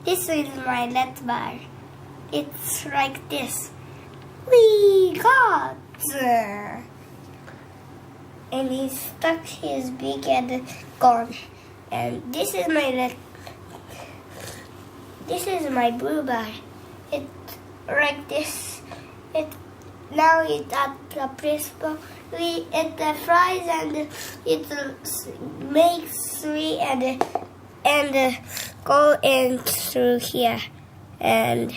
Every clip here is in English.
This is my net bar. It's like this. We got. And he stuck his beak and gone. And this is my blue bar. It's like this. Now it's at the principal. It flies and it makes three and go in through here and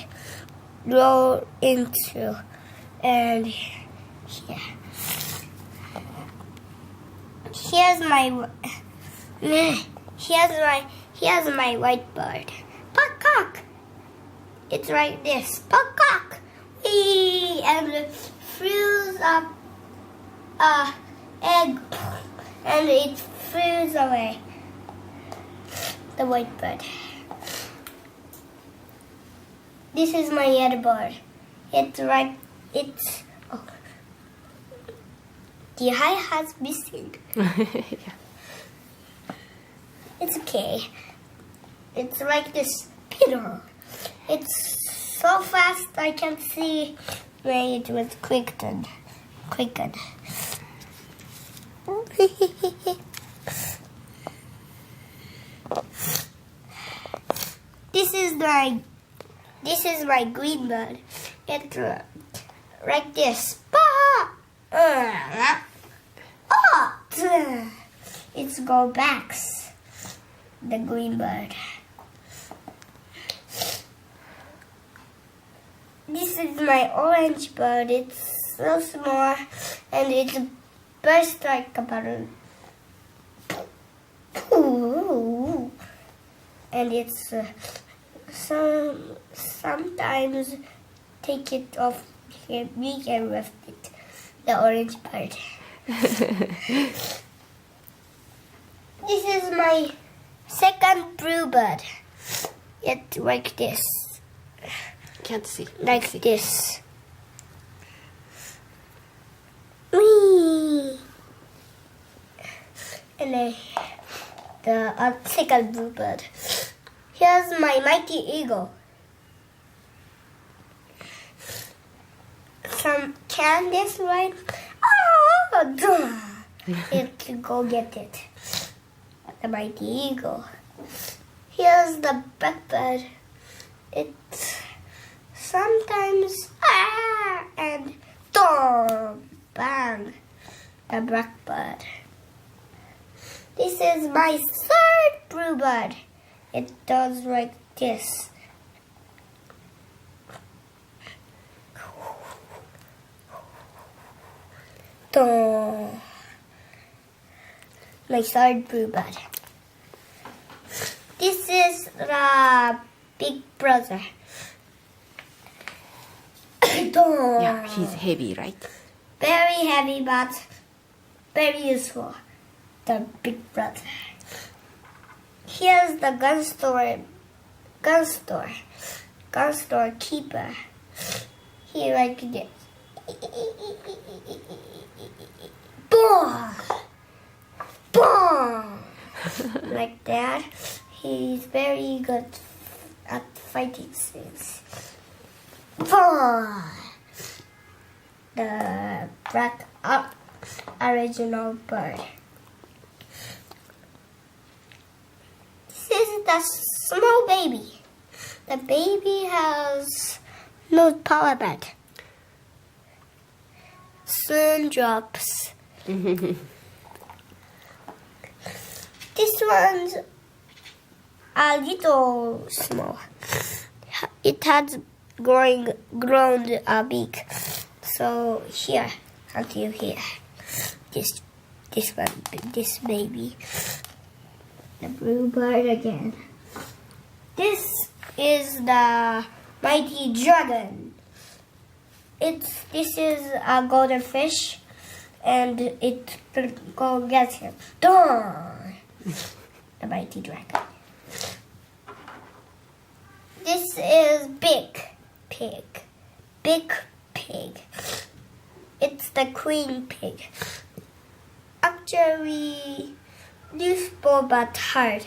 roll into and here. Here's my white bird. Cock. It's like this. Cock. And throws up egg and it throws away the white bird. This is my other bird. The eye has missing. Yeah. It's okay. It's like this Peter. It's so fast I can see where it was quickened. This is my green bird. It's like this. It's go backs. The green bird. This is my orange bird. It's so small and it bursts like a balloon. Ooh. And it's sometimes take it off here. We can lift it. The orange bird. This is my second blue bird. It's like this. Can't see. Like this. Whee! And then the second blue bird. Here's my mighty eagle. Can this right? It can go get it. The mighty eagle. Here's the blackbird. It's sometimes and bang. The blackbird. This is my third bluebird. It does like this. My third bluebird. This is the big brother. Yeah, he's heavy, right? Very heavy, but very useful. The big brother. Here's the gun store keeper. He like this. Boom! Boom! Like that. He's very good at fighting things. Boom! The black original bird. This is the small baby. The baby has no power back. Soon drops. This one's a little small. It has grown a beak. So here, until here. This baby. The bluebird again. This is the mighty dragon. This is a golden fish, and it go get him. The mighty dragon. This is big pig. It's the queen pig. Actually, useful but hard.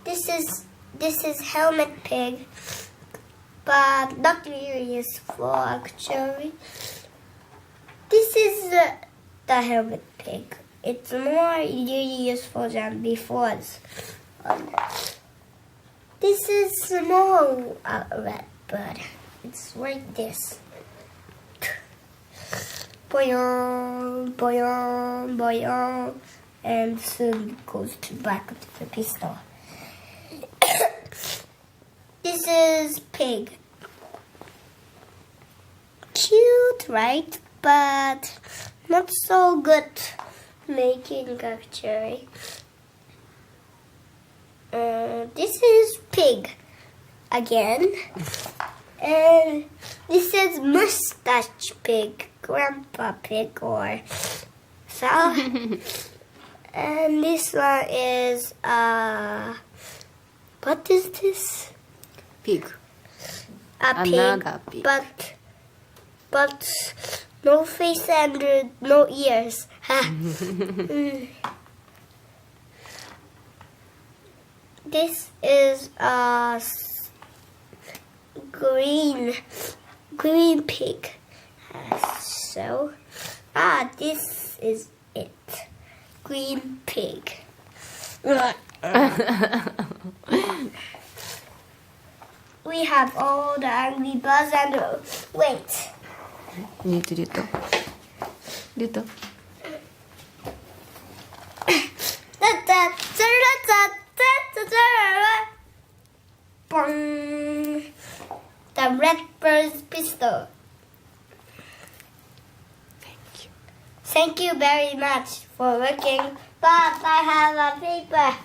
This is Helmet Pig, but not really useful actually. This is the Helmet Pig. It's more really useful than before's one. This is small red bird. It's like this. Boing, boing, boing, and soon goes back to the pistol. This is pig. Cute, right? But not so good making actually. This is pig again. And this is mustache pig, grandpa pig, or so. And this one is what is this? Pig. A pig, Another pig. but no face and no ears. This is a green pig. So, this is it. Green pig. We have all the Angry Birds and wait. Little. The red bird's pistol. Thank you. Thank you very much for working, but I have a paper.